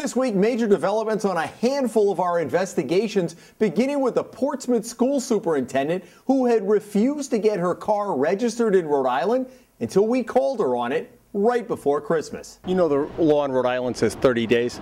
This week, major developments on a handful of our investigations, beginning with the Portsmouth school superintendent who had refused to get her car registered in Rhode Island until we called her on it right before Christmas. You know the law in Rhode Island says 30 days.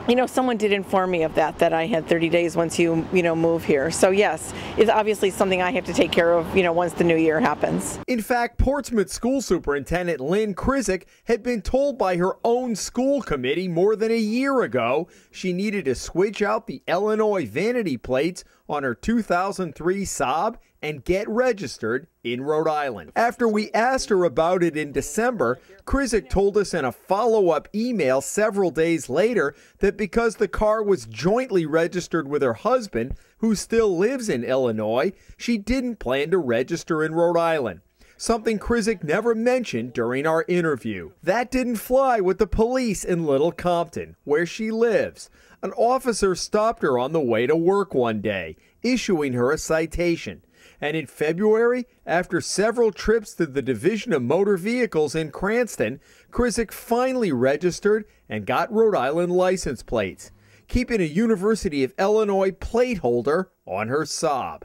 You know, someone did inform me of that I had 30 days once you move here. So yes, it's obviously something I have to take care of, once the new year happens. In fact, Portsmouth school superintendent Lynn Krizik had been told by her own school committee more than a year ago she needed to switch out the Illinois vanity plates on her 2003 Saab and get registered in Rhode Island. After we asked her about it in December, Krizik told us in a follow-up email several days later that because the car was jointly registered with her husband, who still lives in Illinois, she didn't plan to register in Rhode Island. Something Krizik never mentioned during our interview. That didn't fly with the police in Little Compton, where she lives. An officer stopped her on the way to work one day, issuing her a citation. And in February, after several trips to the Division of Motor Vehicles in Cranston, Krizik finally registered and got Rhode Island license plates, keeping a University of Illinois plate holder on her Saab.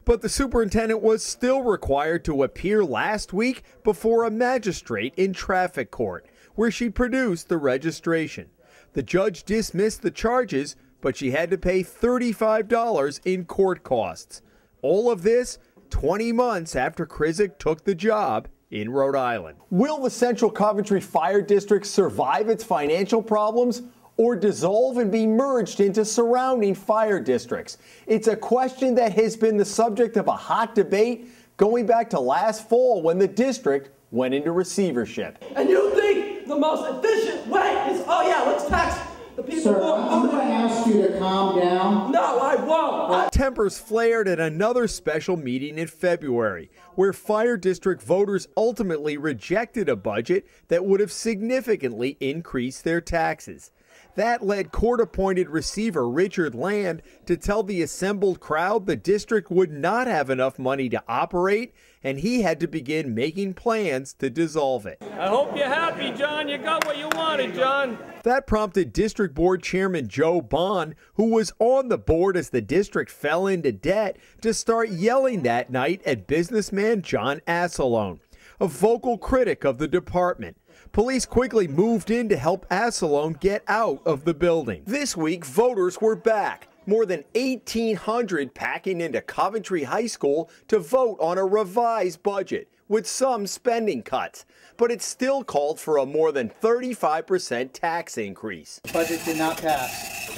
But the superintendent was still required to appear last week before a magistrate in traffic court, where she produced the registration. The judge dismissed the charges, but she had to pay $35 in court costs. All of this 20 months after Krizik took the job in Rhode Island. Will the Central Coventry Fire District survive its financial problems or dissolve and be merged into surrounding fire districts? It's a question that has been the subject of a hot debate going back to last fall when the district went into receivership. And you think the most efficient way is, oh yeah, let's tax the people. Sir, I'm going to ask you to calm down. No, I won't. Tempers flared at another special meeting in February, where fire district voters ultimately rejected a budget that would have significantly increased their taxes. That led court-appointed receiver Richard Land to tell the assembled crowd the district would not have enough money to operate, and he had to begin making plans to dissolve it. I hope you're happy, John. You got what you wanted, John. That prompted District Board Chairman Joe Bond, who was on the board as the district fell into debt, to start yelling that night at businessman John Asselone, a vocal critic of the department. Police quickly moved in to help Asselone get out of the building. This week, voters were back. More than 1,800 packing into Coventry High School to vote on a revised budget with some spending cuts. But it still called for a more than 35% tax increase. Budget did not pass.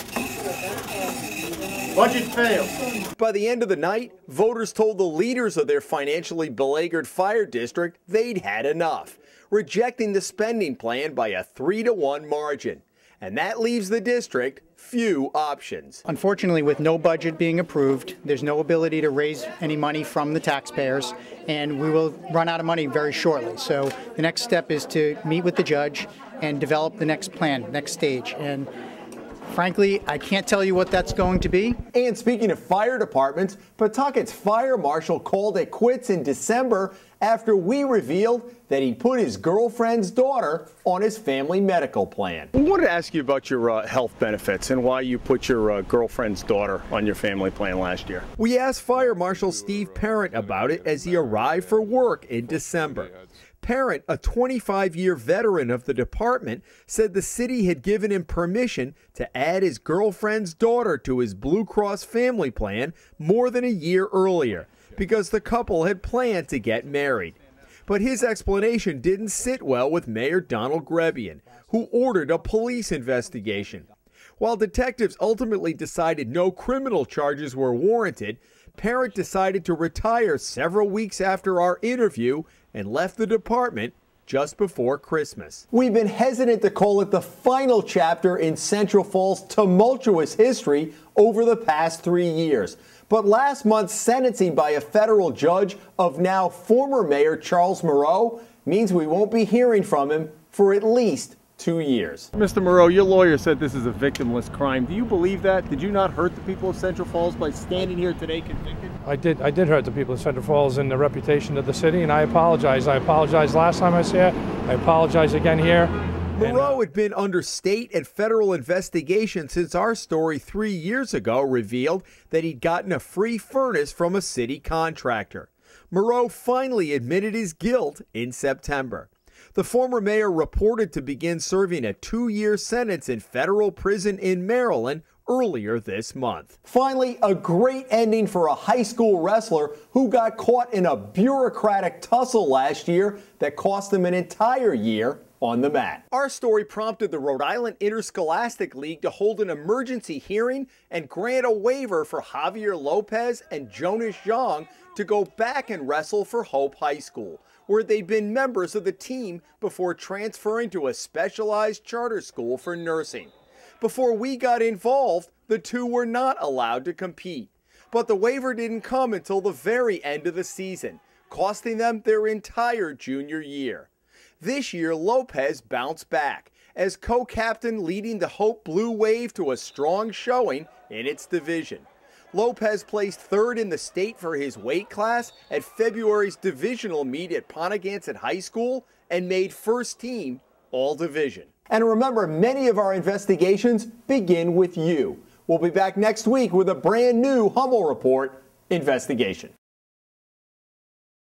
Budget failed. By the end of the night, voters told the leaders of their financially beleaguered fire district they'd had enough, rejecting the spending plan by a 3-to-1 margin. And that leaves the district few options. Unfortunately, with no budget being approved, there's no ability to raise any money from the taxpayers, and we will run out of money very shortly. So the next step is to meet with the judge and develop the next plan, next stage. And frankly, I can't tell you what that's going to be. And speaking of fire departments, Pawtucket's fire marshal called it quits in December after we revealed that he put his girlfriend's daughter on his family medical plan. I wanted to ask you about your health benefits and why you put your girlfriend's daughter on your family plan last year. We asked Fire Marshal Steve Parent about it as he arrived for work in December. Parent, a 25-year veteran of the department, said the city had given him permission to add his girlfriend's daughter to his Blue Cross family plan more than a year earlier because the couple had planned to get married. But his explanation didn't sit well with Mayor Donald Grebian, who ordered a police investigation. While detectives ultimately decided no criminal charges were warranted, Parent decided to retire several weeks after our interview and left the department just before Christmas. We've been hesitant to call it the final chapter in Central Falls' tumultuous history over the past 3 years. But last month's sentencing by a federal judge of now former Mayor Charles Moreau means we won't be hearing from him for at least 2 years. Mr. Moreau, your lawyer said this is a victimless crime. Do you believe that? Did you not hurt the people of Central Falls by standing here today convicted? I did hurt the people of Central Falls and the reputation of the city, and I apologize. I apologized last time I was here. I apologize again here. Moreau had been under state and federal investigation since our story 3 years ago revealed that he'd gotten a free furnace from a city contractor. Moreau finally admitted his guilt in September. The former mayor reported to begin serving a 2-year sentence in federal prison in Maryland earlier this month. Finally, a great ending for a high school wrestler who got caught in a bureaucratic tussle last year that cost him an entire year on the mat. Our story prompted the Rhode Island Interscholastic League to hold an emergency hearing and grant a waiver for Javier Lopez and Jonas Young to go back and wrestle for Hope High School, where they'd been members of the team before transferring to a specialized charter school for nursing. Before we got involved, the two were not allowed to compete. But the waiver didn't come until the very end of the season, costing them their entire junior year. This year, Lopez bounced back as co-captain, leading the Hope Blue Wave to a strong showing in its division. Lopez placed third in the state for his weight class at February's divisional meet at Pontiac High School and made first team all-division. And remember, many of our investigations begin with you. We'll be back next week with a brand new Hummel Report investigation.